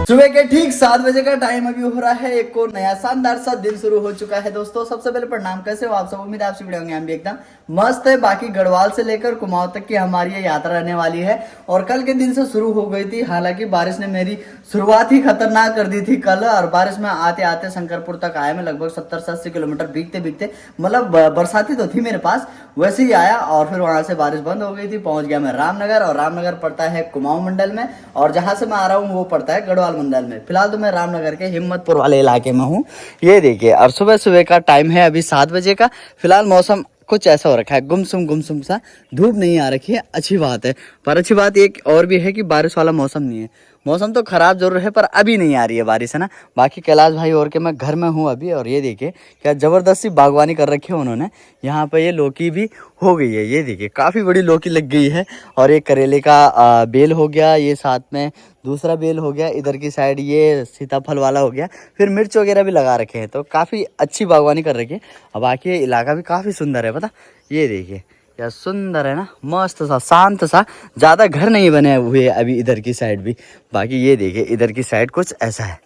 सुबह के ठीक 7 बजे का टाइम अभी हो रहा है। एक और नया शानदार सा दिन शुरू हो चुका है दोस्तों। सबसे पहले प्रणाम, कैसे हो आप सब? उम्मीद है आपसे वीडियो होंगे, हम भी एकदम मस्त है। बाकी गढ़वाल से लेकर कुमाऊं तक की हमारी ये यात्रा रहने वाली है और कल के दिन से शुरू हो गई थी। हालांकि बारिश ने मेरी शुरुआत ही खतरनाक कर दी थी कल, और बारिश में आते आते शंकरपुर तक आया मैं लगभग 70 से 80 किलोमीटर भीगते भीगते। मतलब बरसाती तो थी मेरे पास, वैसे ही आया और फिर वहां से बारिश बंद हो गई थी। पहुंच गया मैं रामनगर, और रामनगर पड़ता है कुमाऊं मंडल में, और जहां से मैं आ रहा हूँ वो पड़ता है गढ़वाल मंडल में। फिलहाल तो मैं रामनगर के हिम्मतपुर वाले इलाके में हूँ। ये देखिए, और सुबह सुबह का टाइम है अभी 7 बजे का। फिलहाल मौसम कुछ ऐसा हो रखा है, गुमसुम सा, धूप नहीं आ रखी है, अच्छी बात है। पर अच्छी बात एक और भी है कि बारिश वाला मौसम नहीं है। मौसम तो खराब जरूर है पर अभी नहीं आ रही है बारिश, है ना। बाकी कैलाश भाई और के मैं घर में हूँ अभी, और ये देखिए क्या जबरदस्ती बागवानी कर रखी है उन्होंने। यहाँ पे ये लौकी भी हो गई है, ये देखिए काफी बड़ी लौकी लग गई है। और एक करेले का बेल हो गया, ये साथ में दूसरा बेल हो गया, इधर की साइड ये सीताफल वाला हो गया, फिर मिर्च वगैरह भी लगा रखे हैं। तो काफी अच्छी बागवानी कर रखी है। अब बाकी ये इलाका भी काफी सुंदर है, पता ये देखिए क्या सुंदर है ना, मस्त सा, शांत सा। ज्यादा घर नहीं बने हुए अभी इधर की साइड भी। बाकी ये देखिए इधर की साइड कुछ ऐसा है,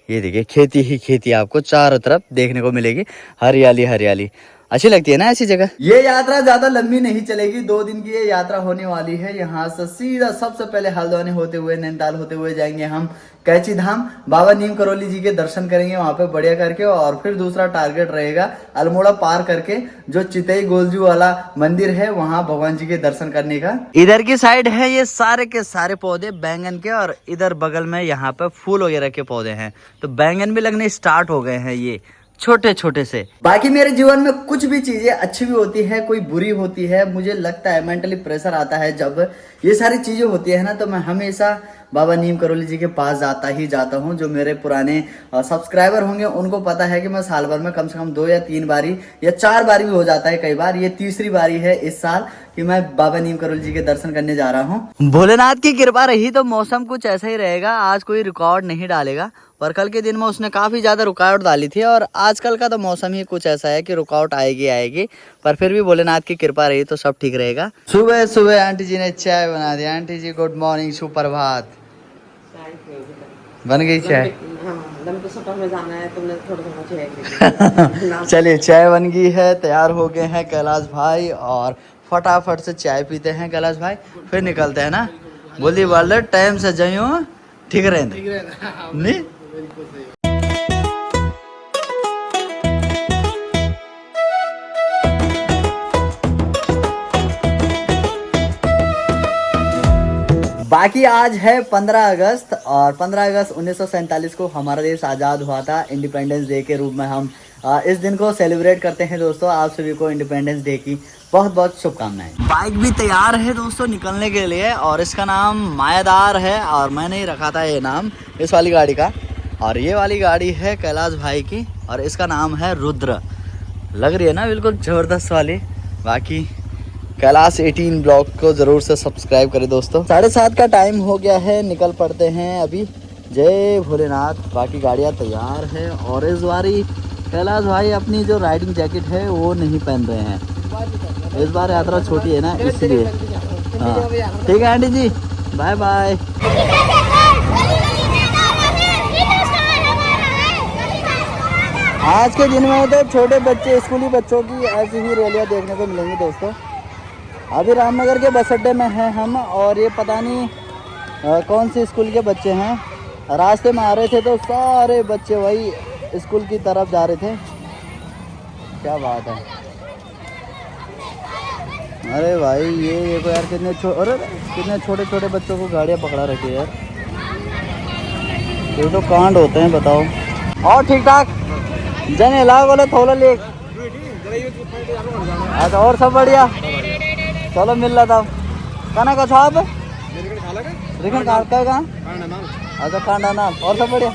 ये देखिए खेती ही खेती आपको चारों तरफ देखने को मिलेगी, हरियाली हरियाली। अच्छी लगती है ना ऐसी जगह। ये यात्रा ज्यादा लंबी नहीं चलेगी, 2 दिन की ये यात्रा होने वाली है। यहाँ से सीधा सबसे पहले हल्द्वानी होते हुए नैनीताल होते हुए जाएंगे हम कैची धाम, बाबा नीम करोली जी के दर्शन करेंगे वहां पे बढ़िया करके। और फिर दूसरा टारगेट रहेगा अल्मोड़ा पार करके जो चितई गोलजू वाला मंदिर है, वहां भगवान जी के दर्शन करने का। इधर की साइड है ये सारे के सारे पौधे बैंगन के, और इधर बगल में यहाँ पे फूल वगैरह के पौधे हैं। तो बैंगन भी लगने स्टार्ट हो गए हैं, ये छोटे छोटे से। बाकी मेरे जीवन में कुछ भी चीजें अच्छी भी होती है, कोई बुरी होती है। मुझे लगता है मेंटली प्रेशर आता है जब ये सारी चीजें होती है ना, तो मैं हमेशा बाबा नीम करोली जी के पास जाता ही जाता हूँ। जो मेरे पुराने सब्सक्राइबर होंगे उनको पता है कि मैं साल भर में कम से कम 2 या 3 बारी या 4 बारी भी हो जाता है कई बार। ये तीसरी बारी है इस साल कि मैं बाबा नीम करोली जी के दर्शन करने जा रहा हूँ। भोलेनाथ की कृपा रही तो मौसम कुछ ऐसा ही रहेगा, आज कोई रिकॉर्ड नहीं डालेगा। पर कल के दिन में उसने काफी ज्यादा रुकावट डाली थी, और आजकल का तो मौसम ही कुछ ऐसा है कि रुकावट आएगी आएगी। पर फिर भी भोलेनाथ की कृपा रही तो सब ठीक रहेगा। सुबह सुबह आंटी जी ने चाय बना दी। आंटी जी गुड मॉर्निंग, सुप्रभात। बन गई चाय? में जाना है, तुमने थोड़ा चलिए चाय बन गई है, तैयार हो गए हैं कैलाश भाई, और फटाफट से चाय पीते हैं कैलाश भाई, फिर निकलते हैं ना। बोली वाले टाइम से जाइयो, ठीक रहे नहीं। बाकी आज है 15 अगस्त, और 15 अगस्त 1947 को हमारा देश आज़ाद हुआ था। इंडिपेंडेंस डे के रूप में हम इस दिन को सेलिब्रेट करते हैं दोस्तों। आप सभी को इंडिपेंडेंस डे की बहुत बहुत शुभकामनाएं। बाइक भी तैयार है दोस्तों निकलने के लिए, और इसका नाम मायादार है, और मैंने ही रखा था ये नाम इस वाली गाड़ी का। और ये वाली गाड़ी है कैलाश भाई की, और इसका नाम है रुद्र। लग रही है ना बिल्कुल ज़बरदस्त वाली। बाकी कैलाश 18 ब्लॉग को ज़रूर से सब्सक्राइब करें दोस्तों। 7:30 का टाइम हो गया है, निकल पड़ते हैं अभी। जय भोलेनाथ। बाकी गाड़ियाँ तैयार है, और इस बारी कैलाश भाई अपनी जो राइडिंग जैकेट है वो नहीं पहन रहे हैं। इस बार यात्रा छोटी है ना, इसलिए। हाँ ठीक है आंटी जी, बाय बाय। आज के दिन में तो छोटे बच्चे, स्कूली बच्चों की ऐसी ही रैलियाँ देखने को मिलेंगी दोस्तों। अभी रामनगर के बस अड्डे में हैं हम, और ये पता नहीं कौन सी स्कूल के बच्चे हैं। रास्ते में आ रहे थे तो सारे बच्चे वही स्कूल की तरफ जा रहे थे। क्या बात है। अरे भाई ये देखो यार, कितने छोटे छोटे बच्चों को गाड़ियाँ पकड़ा रखी है यार। ये तो कांड होते हैं बताओ। और ठीक ठाक जने ला बोले थोड़ा ले। अच्छा और सब बढ़िया, चलो मिल रहा था खाना का छाप रिखन का कहाँ? अच्छा कांडा नाम, और सब बढ़िया।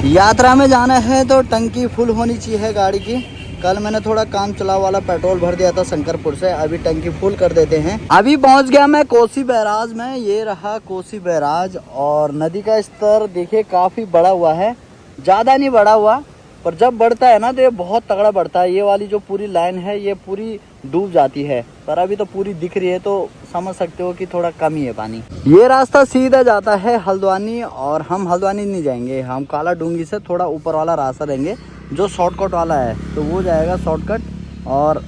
यात्रा में जाना है तो टंकी फुल होनी चाहिए गाड़ी की। कल मैंने थोड़ा काम चलाव वाला पेट्रोल भर दिया था शंकरपुर से, अभी टंकी फुल कर देते हैं। अभी पहुंच गया मैं कोसी बैराज में, ये रहा कोसी बैराज। और नदी का स्तर देखिए काफी बड़ा हुआ है, ज्यादा नहीं बड़ा हुआ, पर जब बढ़ता है ना तो ये बहुत तगड़ा बढ़ता है। ये वाली जो पूरी लाइन है ये पूरी डूब जाती है, पर अभी तो पूरी दिख रही है, तो समझ सकते हो कि थोड़ा कम ही है पानी। ये रास्ता सीधा जाता है हल्द्वानी, और हम हल्द्वानी नहीं जाएंगे, हम काला डूंगी से थोड़ा ऊपर वाला रास्ता लेंगे जो शॉर्टकट वाला है, तो वो जाएगा शॉर्टकट। और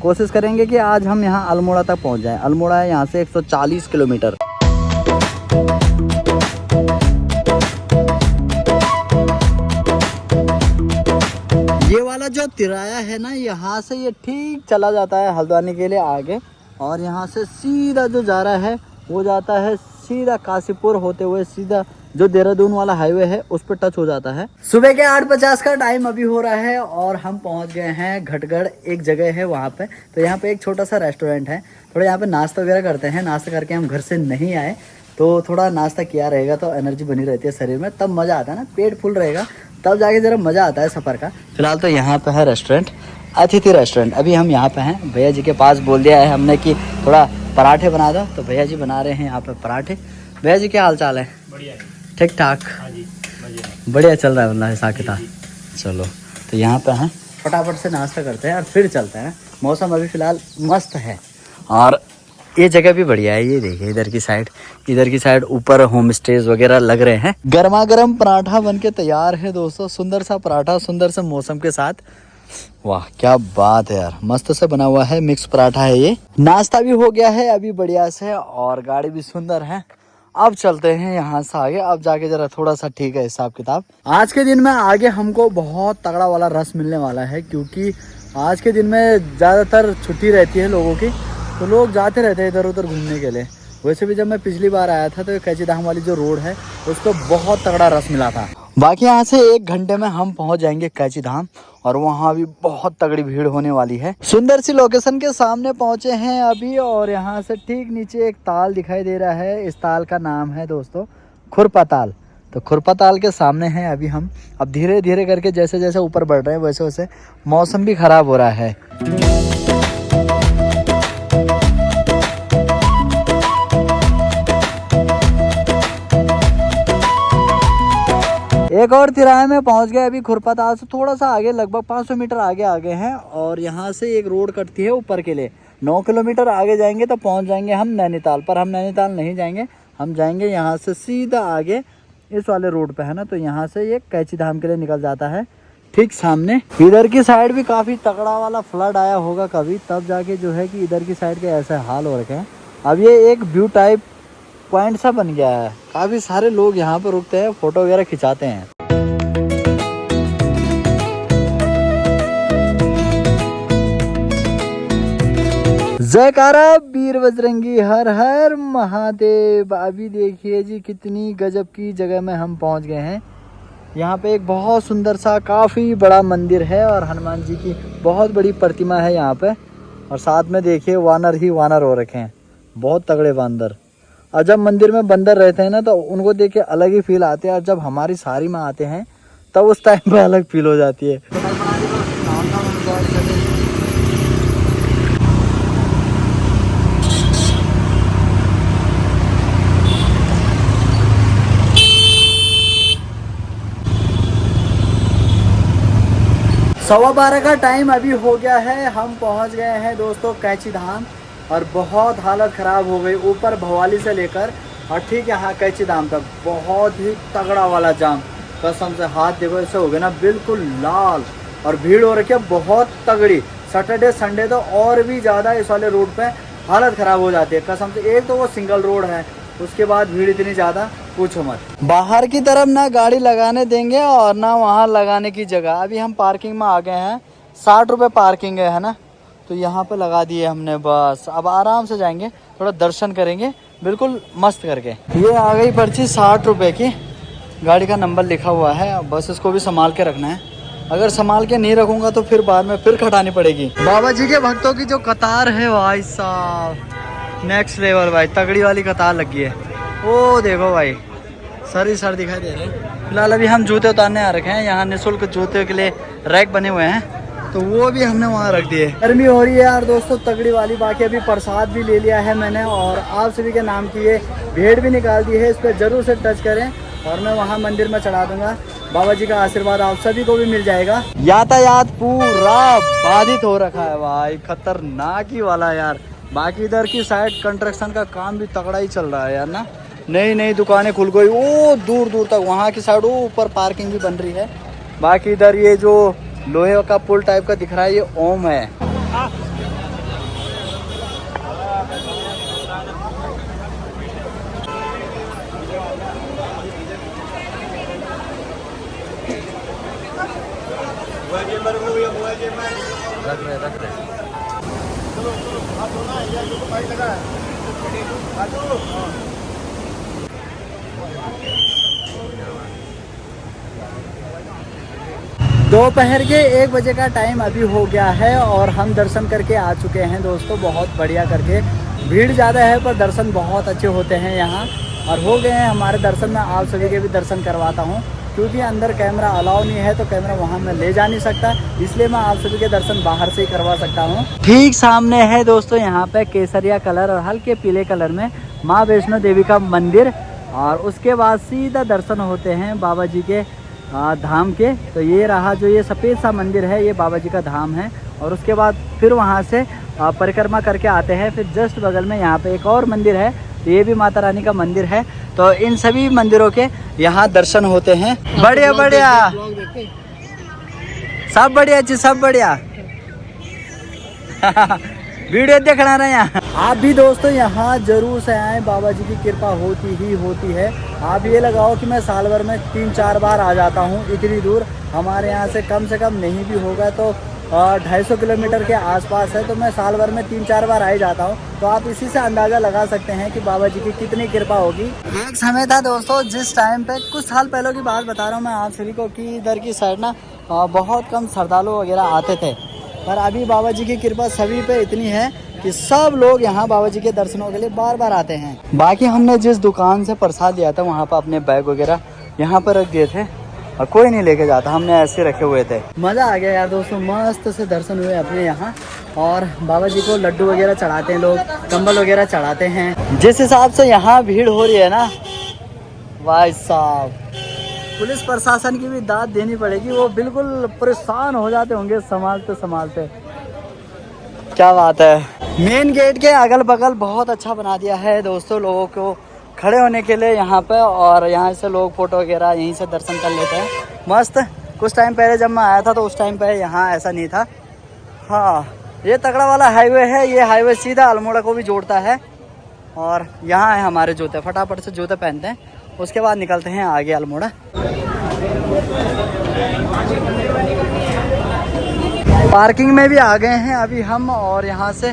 कोशिश करेंगे कि आज हम यहाँ अल्मोड़ा तक पहुँच जाएँ। अल्मोड़ा है यहाँ से 140 किलोमीटर। ये वाला जो तिराया है ना, यहाँ से ये ठीक चला जाता है हल्द्वानी के लिए आगे, और यहाँ से सीधा जो जा रहा है वो जाता है सीधा काशीपुर होते हुए सीधा जो देहरादून वाला हाईवे है उस पर टच हो जाता है। सुबह के 8:50 का टाइम अभी हो रहा है और हम पहुँच गए हैं घटगढ़। एक जगह है वहाँ पे, तो यहाँ पे एक छोटा सा रेस्टोरेंट है, थोड़ा यहाँ पे नाश्ता वगैरह करते हैं। नाश्ता करके हम घर से नहीं आए, तो थोड़ा नाश्ता किया रहेगा तो एनर्जी बनी रहती है शरीर में, तब मज़ा आता है ना, पेट फुल रहेगा तब जाके ज़रा मज़ा आता है सफ़र का। फिलहाल तो यहाँ पे है रेस्टोरेंट, अतिथि रेस्टोरेंट। अभी हम यहाँ पे हैं, भैया जी के पास बोल दिया है हमने कि थोड़ा पराठे बना दो, तो भैया जी बना रहे हैं यहाँ पे पराठे। भैया जी क्या हाल चाल है? बढ़िया, ठीक ठाक, बढ़िया चल रहा है वरना हिसाब किताब। चलो तो यहाँ पे हैं, फटाफट से नाश्ता करते हैं और फिर चलते हैं। मौसम अभी फ़िलहाल मस्त है और ये जगह भी बढ़िया है। ये देखिए इधर की साइड ऊपर होम स्टेज वगैरह लग रहे हैं। गर्मा गर्म पराठा बनके तैयार है दोस्तों, सुंदर सा पराठा सुंदर से मौसम के साथ। वाह क्या बात है यार, मस्त से बना हुआ है, मिक्स पराठा है ये। नाश्ता भी हो गया है अभी बढ़िया से, और गाड़ी भी सुंदर है। अब चलते हैं यहाँ से आगे, अब जाके जरा थोड़ा सा ठीक है हिसाब किताब। आज के दिन में आगे हमको बहुत तगड़ा वाला रस मिलने वाला है, क्योंकि आज के दिन में ज़्यादातर छुट्टी रहती है लोगों की, तो लोग जाते रहते हैं इधर उधर घूमने के लिए। वैसे भी जब मैं पिछली बार आया था तो कैची धाम वाली जो रोड है उस पर बहुत तगड़ा रस मिला था। बाकी यहाँ से 1 घंटे में हम पहुँच जाएंगे कैची धाम, और वहाँ भी बहुत तगड़ी भीड़ होने वाली है। सुंदर सी लोकेशन के सामने पहुँचे हैं अभी, और यहाँ से ठीक नीचे एक ताल दिखाई दे रहा है। इस ताल का नाम है दोस्तों खुरपा ताल। तो खुरपा ताल के सामने हैं अभी हम। अब धीरे धीरे करके जैसे जैसे ऊपर बढ़ रहे हैं वैसे वैसे मौसम भी खराब हो रहा है। एक और तिराहे में पहुंच गए अभी। खुरपा ताल से थोड़ा सा आगे, लगभग 500 मीटर आगे हैं, और यहाँ से एक रोड कटती है ऊपर के लिए। 9 किलोमीटर आगे जाएंगे तो पहुंच जाएंगे हम नैनीताल। पर हम नैनीताल नहीं जाएंगे, हम जाएंगे यहाँ से सीधा आगे इस वाले रोड पे है ना, तो यहाँ से ये कैची धाम के लिए निकल जाता है ठीक सामने। इधर की साइड भी काफ़ी तगड़ा वाला फ्लड आया होगा कभी, तब जाके जो है कि इधर की साइड के ऐसे हाल हो रखे हैं। अब ये एक व्यू टाइप पॉइंट सा बन गया है, काफ़ी सारे लोग यहाँ पर रुकते हैं, फोटो वगैरह खिंचाते हैं। जयकारा वीर बजरंगी, हर हर महादेव। अभी देखिए जी कितनी गजब की जगह में हम पहुंच गए हैं। यहाँ पे एक बहुत सुंदर सा काफ़ी बड़ा मंदिर है, और हनुमान जी की बहुत बड़ी प्रतिमा है यहाँ पे, और साथ में देखिए वानर ही वानर हो रखे हैं, बहुत तगड़े बंदर। और जब मंदिर में बंदर रहते हैं ना तो उनको देख के अलग ही फील आते हैं, और जब हमारी सारी में आते हैं तब उस टाइम पे अलग फील हो जाती है। सवा 12 का टाइम अभी हो गया है, हम पहुंच गए हैं दोस्तों कैची धाम, और बहुत हालत ख़राब हो गई। ऊपर भवाली से लेकर और ठीक यहाँ कैची धाम तक बहुत ही तगड़ा वाला जाम, कसम से हाथ देखो ऐसे हो गए ना बिल्कुल लाल, और भीड़ हो रखी है बहुत तगड़ी। सैटरडे संडे तो और भी ज़्यादा इस वाले रोड पे हालत ख़राब हो जाती है कसम से। एक तो वो सिंगल रोड है, उसके बाद भीड़ इतनी ज़्यादा पूछो मत। बाहर की तरफ ना गाड़ी लगाने देंगे और ना वहाँ लगाने की जगह। अभी हम पार्किंग में आ गए हैं, 60 रुपये पार्किंग है ना, तो यहाँ पे लगा दिए हमने बस। अब आराम से जाएंगे, थोड़ा दर्शन करेंगे बिल्कुल मस्त करके। ये आ गई पर्ची 60 रुपये की, गाड़ी का नंबर लिखा हुआ है। बस इसको भी संभाल के रखना है, अगर संभाल के नहीं रखूँगा तो फिर बाद में फिर खटानी पड़ेगी। बाबा जी के भक्तों की जो कतार है भाई साहब, नेक्स्ट लेवल भाई, तगड़ी वाली कतार लगी है। ओ देखो भाई सर ही सर दिखाई दे रहे हैं। फिलहाल अभी हम जूते उतारने आ रखे हैं, यहाँ निःशुल्क जूते के लिए रैक बने हुए हैं, तो वो भी हमने वहाँ रख दिए। गर्मी हो रही है यार दोस्तों तगड़ी वाली। बाकी अभी प्रसाद भी ले लिया है मैंने, और आप सभी के नाम की ये भेंट भी निकाल दी है, इस पर ज़रूर से टच करें, और मैं वहाँ मंदिर में चढ़ा दूंगा। बाबा जी का आशीर्वाद आप सभी को भी मिल जाएगा। यातायात पूरा बाधित हो रखा है भाई, खतरनाक ही वाला यार। बाकी इधर की साइड कंस्ट्रक्शन का काम भी तगड़ा ही चल रहा है यार ना। नई नई दुकानें खुल गई वो दूर दूर तक, वहाँ की साइड वो ऊपर पार्किंग भी बन रही है। बाकी इधर ये जो लोहे का पुल टाइप का दिख रहा है ये ओम है। रख रहे। दोपहर के 1 बजे का टाइम अभी हो गया है और हम दर्शन करके आ चुके हैं दोस्तों, बहुत बढ़िया करके। भीड़ ज़्यादा है पर दर्शन बहुत अच्छे होते हैं यहाँ, और हो गए हैं हमारे दर्शन। में आप सभी के भी दर्शन करवाता हूँ, क्योंकि अंदर कैमरा अलाउ नहीं है तो कैमरा वहाँ मैं ले जा नहीं सकता, इसलिए मैं आप सभी के दर्शन बाहर से ही करवा सकता हूँ। ठीक सामने है दोस्तों यहाँ पे केसरिया कलर और हल्के पीले कलर में माँ वैष्णो देवी का मंदिर, और उसके बाद सीधा दर्शन होते हैं बाबा जी के धाम के। तो ये रहा जो ये सफ़ेद सा मंदिर है, ये बाबा जी का धाम है। और उसके बाद फिर वहाँ से परिक्रमा करके आते हैं। फिर जस्ट बगल में यहाँ पे एक और मंदिर है, ये भी माता रानी का मंदिर है। तो इन सभी मंदिरों के यहाँ दर्शन होते हैं। बढ़िया बढ़िया, सब बढ़िया जी, सब बढ़िया। वीडियो देखना रहे यहाँ। आप भी दोस्तों यहाँ जरूर से आए, बाबा जी की कृपा होती ही होती है। आप ये लगाओ कि मैं साल भर में 3-4 बार आ जाता हूँ इतनी दूर। हमारे यहाँ से कम नहीं भी होगा तो 250 किलोमीटर के आसपास है, तो मैं साल भर में 3-4 बार आ ही जाता हूँ। तो आप इसी से अंदाज़ा लगा सकते हैं कि बाबा जी की कितनी कृपा होगी। एक समय था दोस्तों जिस टाइम पे, कुछ साल पहले की बात बता रहा हूँ मैं आप सभी को, कि इधर की साइड ना बहुत कम श्रद्धालु वगैरह आते थे। पर अभी बाबा जी की कृपा सभी पे इतनी है कि सब लोग यहाँ बाबा जी के दर्शनों के लिए बार बार आते हैं। बाकी हमने जिस दुकान से प्रसाद लिया था वहाँ पर अपने बैग वगैरह यहाँ पर रख दिए थे, और कोई नहीं लेके जाता, हमने ऐसे रखे हुए थे। मज़ा आ गया यार दोस्तों, मस्त से दर्शन हुए अपने यहाँ। और बाबा जी को लड्डू वगैरह चढ़ाते हैं लोग, कंबल वगैरह चढ़ाते हैं। जिस हिसाब से यहाँ भीड़ हो रही है ना भाई साहब, पुलिस प्रशासन की भी दाद देनी पड़ेगी, वो बिल्कुल परेशान हो जाते होंगे संभालते संभालते। क्या बात है। मेन गेट के अगल बगल बहुत अच्छा बना दिया है दोस्तों लोगों को खड़े होने के लिए यहाँ पे, और यहाँ से लोग फोटो वगैरह यहीं से दर्शन कर लेते हैं। मस्त। कुछ टाइम पहले जब मैं आया था तो उस टाइम पे यहाँ ऐसा नहीं था। हाँ, ये तगड़ा वाला हाईवे है, ये हाईवे सीधा अल्मोड़ा को भी जोड़ता है। और यहाँ है हमारे जूते, फटाफट से जूते पहनते हैं, उसके बाद निकलते हैं आगे अल्मोड़ा। पार्किंग में भी आ गए हैं अभी हम, और यहाँ से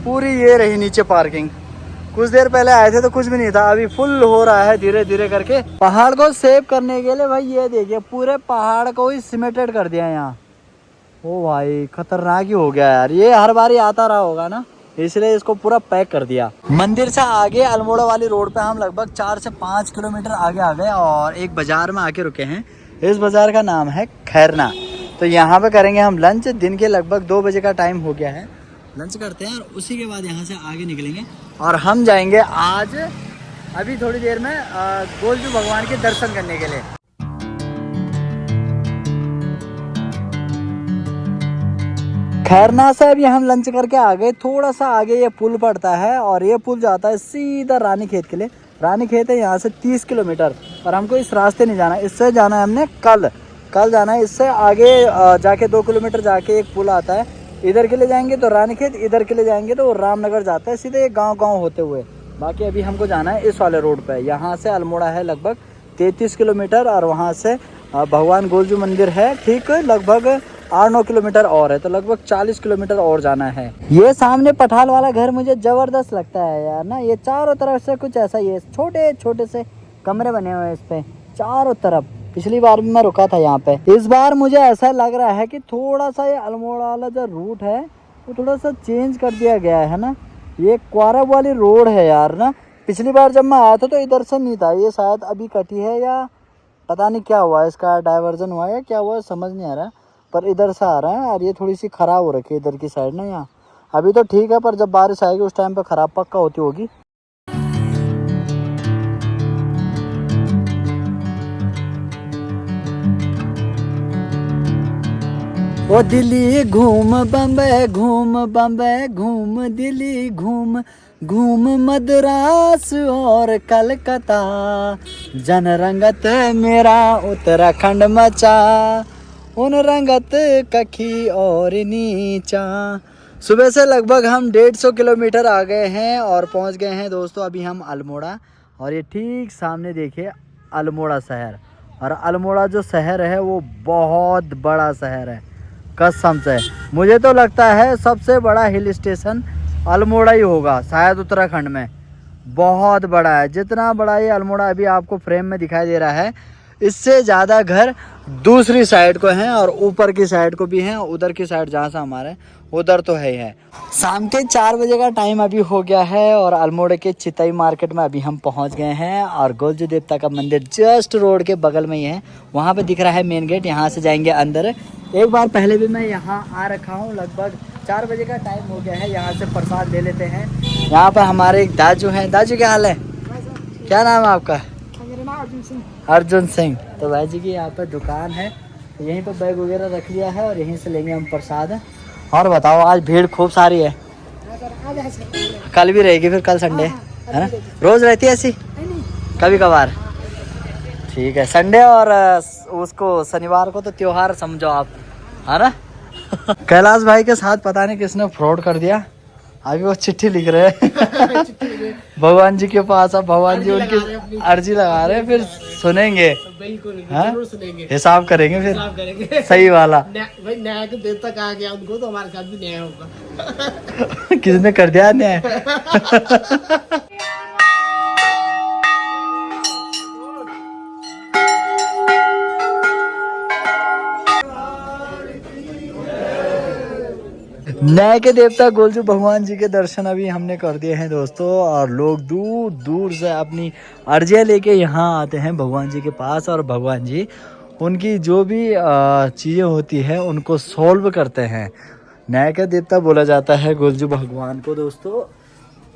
पूरी ये रही नीचे पार्किंग। कुछ देर पहले आए थे तो कुछ भी नहीं था, अभी फुल हो रहा है धीरे धीरे करके। पहाड़ को सेव करने के लिए भाई ये देखिए, पूरे पहाड़ को ही सीमेंटेड कर दिया यहाँ। ओ भाई खतरनाक ही हो गया यार, ये हर बार ही आता रहा होगा ना, इसलिए इसको पूरा पैक कर दिया। मंदिर से आगे अल्मोड़ा वाली रोड पे हम लगभग 4 से 5 किलोमीटर आगे आ गए और एक बाजार में आके रुके हैं। इस बाजार का नाम है खैरना। तो यहाँ पे करेंगे हम लंच। दिन के लगभग 2 बजे का टाइम हो गया है, लंच करते हैं और उसी के बाद यहाँ से आगे निकलेंगे और हम जाएंगे आज अभी थोड़ी देर में गोलजू भगवान के दर्शन करने के लिए। खैरना से अभी हम लंच करके आ गए। थोड़ा सा आगे ये पुल पड़ता है और ये पुल जाता है सीधा रानीखेत के लिए। रानीखेत है यहाँ से 30 किलोमीटर, और हमको इस रास्ते नहीं जाना, इससे जाना है हमने कल जाना है। इससे आगे जाके 2 किलोमीटर जाके एक पुल आता है, इधर के लिए जाएंगे तो रानीखेत, इधर के लिए जाएंगे तो रामनगर जाता है सीधे एक गाँव होते हुए। बाकी अभी हमको जाना है इस वाले रोड पे। यहाँ से अल्मोड़ा है लगभग 33 किलोमीटर और वहाँ से भगवान गोलजू मंदिर है ठीक लगभग 8-9 किलोमीटर और है, तो लगभग 40 किलोमीटर और जाना है। ये सामने पठाल वाला घर मुझे जबरदस्त लगता है यार ना। ये चारों तरफ से कुछ ऐसा ही है, छोटे छोटे से कमरे बने हुए हैं इस पे चारों तरफ। पिछली बार भी मैं रुका था यहाँ पे। इस बार मुझे ऐसा लग रहा है कि थोड़ा सा ये अल्मोड़ा वाला जो रूट है वो थोड़ा सा चेंज कर दिया गया है ना। ये क्वारब वाली रोड है यार ना। पिछली बार जब मैं आया था तो इधर से नहीं था, ये शायद अभी कटी है या पता नहीं क्या हुआ, इसका डाइवर्जन हुआ है क्या हुआ समझ नहीं आ रहा, पर इधर से आ रहा है और ये थोड़ी सी ख़राब हो रखी है इधर की साइड ना। यहाँ अभी तो ठीक है, पर जब बारिश आएगी उस टाइम पे ख़राब पक्का होती होगी। ओ दिल्ली घूम बम्बे घूम दिल्ली घूम घूम मद्रास और कलकत्ता जन रंगत मेरा उत्तराखंड मचा उन रंगत कखी और नीचा। सुबह से लगभग हम 150 किलोमीटर आ गए हैं और पहुंच गए हैं दोस्तों अभी हम अल्मोड़ा। और ये ठीक सामने देखिए अल्मोड़ा शहर, और अल्मोड़ा जो शहर है वो बहुत बड़ा शहर है कसम से। मुझे तो लगता है सबसे बड़ा हिल स्टेशन अल्मोड़ा ही होगा शायद उत्तराखंड में, बहुत बड़ा है। जितना बड़ा ये अल्मोड़ा अभी आपको फ्रेम में दिखाई दे रहा है इससे ज़्यादा घर दूसरी साइड को हैं और ऊपर की साइड को भी हैं, उधर की साइड जहाँ से हमारे उधर तो है ही है। शाम के 4 बजे का टाइम अभी हो गया है और अल्मोड़ा के चितई मार्केट में अभी हम पहुंच गए हैं और गोलजू देवता का मंदिर जस्ट रोड के बगल में ही है, वहाँ पे दिख रहा है मेन गेट, यहाँ से जाएंगे अंदर। एक बार पहले भी मैं यहाँ आ रखा हूँ, लगभग 4 बजे का टाइम हो गया है, यहाँ से प्रसाद ले लेते हैं। यहाँ पर हमारे एक दाजू हैं। दाजू क्या हाल है, क्या नाम है आपका? अर्जुन सिंह। तो भाई जी की यहाँ पर दुकान है, यहीं पर बैग वगैरह रख लिया है और यहीं से लेंगे हम प्रसाद। और बताओ आज भीड़ खूब सारी है, कल भी रहेगी, फिर कल संडे है ना? रोज रहती है ऐसी, कभी कभार ठीक है। संडे और उसको शनिवार को तो त्योहार समझो आप, है ना? कैलाश भाई के साथ पता नहीं किसने फ्रॉड कर दिया, अभी वो चिट्ठी लिख रहे हैं भगवान जी के पास। अब भगवान जी उनकी अर्जी लगा रहे हैं, फिर सुनेंगे, जरूर सुनेंगे, हिसाब करेंगे फिर करेंगे सही वाला। भाई न्याय के देर तक आ गया उनको, तो हमारे साथ भी न्याय होगा। किसने कर दिया अन्याय? न्याय के देवता गोलजू भगवान जी के दर्शन अभी हमने कर दिए हैं दोस्तों, और लोग दूर दूर से अपनी अर्जियाँ लेके यहाँ आते हैं भगवान जी के पास, और भगवान जी उनकी जो भी चीज़ें होती है उनको सॉल्व करते हैं। न्याय का देवता बोला जाता है गोलजू भगवान को दोस्तों,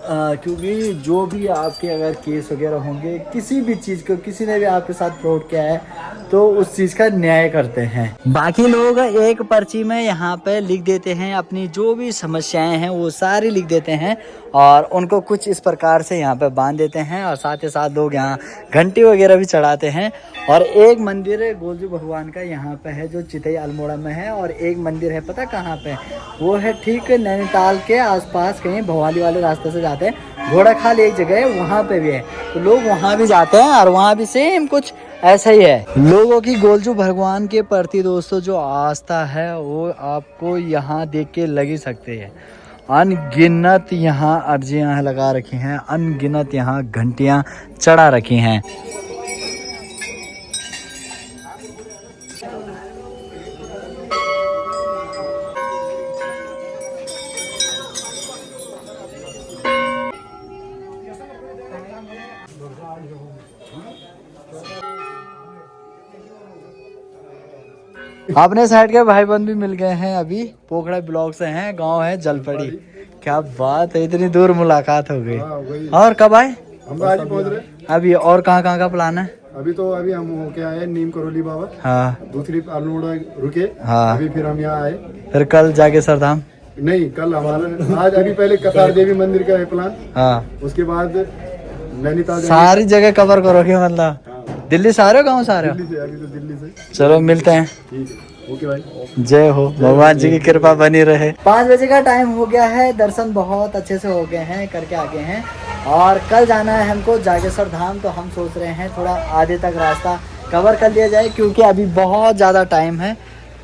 क्योंकि जो भी आपके अगर केस वगैरह होंगे, किसी भी चीज़ को, किसी ने भी आपके साथ फ्रॉड किया है तो उस चीज़ का न्याय करते हैं। बाकी लोग एक पर्ची में यहाँ पे लिख देते हैं अपनी जो भी समस्याएं हैं वो सारी लिख देते हैं और उनको कुछ इस प्रकार से यहाँ पे बांध देते हैं, और साथ ही साथ लोग यहाँ घंटी वगैरह भी चढ़ाते हैं। और एक मंदिर है गोलजू भगवान का यहाँ पे है जो चितई अल्मोड़ा में है, और एक मंदिर है पता कहाँ पे, वो है ठीक नैनीताल के आसपास कहीं भवाली वाले रास्ते से जाते हैं, घोड़ा खाल एक जगह है वहाँ पे भी है, तो लोग वहाँ भी जाते हैं और वहाँ भी सेम कुछ ऐसा ही है। लोगों की गोलजू भगवान के प्रति दोस्तों जो आस्था है वो आपको यहाँ देख के लग ही सकती है। अनगिनत यहाँ अर्जियाँ लगा रखी हैं, अनगिनत यहाँ घंटियाँ चढ़ा रखी हैं। अपने साइड के भाई बंद भी मिल गए हैं, अभी पोखड़ा ब्लॉक से हैं, गांव है जलपड़ी। क्या बात है, इतनी दूर मुलाकात हो गई। और कब आए? हम आज पहुंच रहे अभी और कहाँ का प्लान है? अभी हम होके आए नीम करोली बाबा, हाँ दूसरी अल्मोड़ा रुके, हाँ, अभी फिर हम यहाँ आए। फिर कल जाके सरधाम? नहीं, कल हमारा आज अभी पहले कसार देवी मंदिर का है प्लान, हाँ, उसके बाद नैनीताल। सारी जगह कवर करोगे मतलब? दिल्ली से आ रहे हो, गाँव से आ रहे हो? दिल्ली से, अभी तो दिल्ली से। चलो मिलते हैं, ठीक है, ओके भाई, जय हो, भगवान जी की कृपा बनी रहे। 5 बजे का टाइम हो गया है, दर्शन बहुत अच्छे से हो गए हैं, करके आ गए हैं, और कल जाना है हमको जागेश्वर धाम। तो हम सोच रहे हैं थोड़ा आधे तक रास्ता कवर कर लिया जाए, क्योंकि अभी बहुत ज़्यादा टाइम है,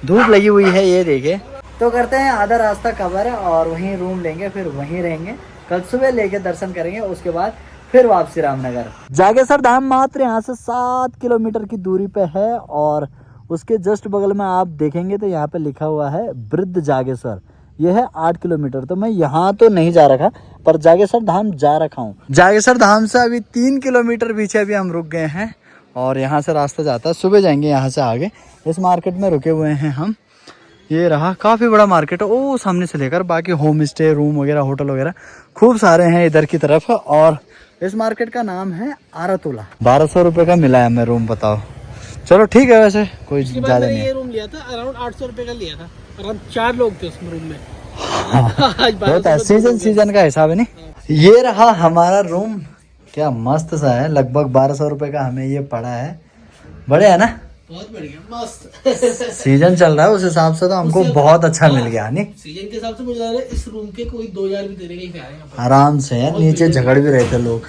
धूप लगी हुई है ये देखिए। तो करते हैं आधा रास्ता कवर और वहीं रूम लेंगे, फिर वहीं रहेंगे, कल सुबह लेके दर्शन करेंगे, उसके बाद फिर वापसी रामनगर। जागेश्वर धाम मात्र यहाँ से 7 किलोमीटर की दूरी पे है, और उसके जस्ट बगल में आप देखेंगे तो यहाँ पे लिखा हुआ है वृद्ध जागेश्वर, यह है 8 किलोमीटर। तो मैं यहाँ तो नहीं जा रखा, पर जागेश्वर धाम जा रखा हूँ। जागेश्वर धाम से अभी 3 किलोमीटर पीछे अभी हम रुक गए हैं, और यहाँ से रास्ता जाता है, सुबह जाएंगे यहाँ से आगे। इस मार्केट में रुके हुए हैं हम, ये रहा, काफ़ी बड़ा मार्केट है, ओ सामने से लेकर बाकी होम स्टे, रूम वगैरह, होटल वगैरह खूब सारे हैं इधर की तरफ। और इस मार्केट का नाम है आरतुला। 1200 रुपये का मिला है हमें रूम, बताओ। चलो ठीक है, वैसे कोई ज़्यादा नहीं है। ये रूम लिया था अराउंड 800 रुपये का लिया था। और हम 4 लोग थे उस रूम में। आज होता है, सीजन का हिसाब है नहीं। ये रहा हमारा रूम, क्या मस्त सा है। लगभग 1200 रुपए का हमें ये पड़ा है। बड़े है ना, बहुत बढ़िया, मस्त। सीजन चल रहा है उस हिसाब से तो हमको बहुत अच्छा मिल गया नहीं। सीजन के हिसाब से मुझे लग रहा है इस रूम के कोई 2000 भी देने के लिए आएगा। आराम से है, नीचे झगड़ भी रहे थे लोग।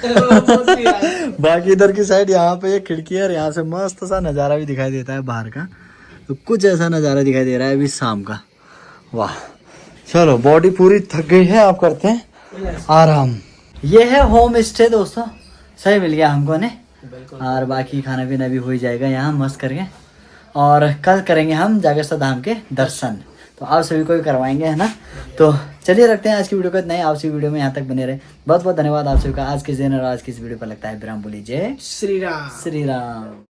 बाकी इधर की साइड यहाँ पे ये खिड़की है और यहाँ से मस्त सा नज़ारा भी दिखाई देता है बाहर का। तो कुछ ऐसा नज़ारा दिखाई दे रहा है अभी शाम का। वाह, चलो बॉडी पूरी थक गई है, आप करते हैं आराम। ये है होम स्टे दोस्तों, सही मिल गया हमको ने। और बाकी खाना पीना भी हो ही जाएगा यहाँ मस्त करके। और कल करेंगे हम जागेश्वर धाम के दर्शन, तो आप सभी को भी करवाएंगे, है ना। तो चलिए रखते हैं आज की वीडियो को इतना ही। आप सभी वीडियो में यहाँ तक बने रहे, बहुत बहुत धन्यवाद आप सभी का। आज के दिन और आज की इस वीडियो पर लगता है विराम, बोलिए जय श्री राम। श्री राम।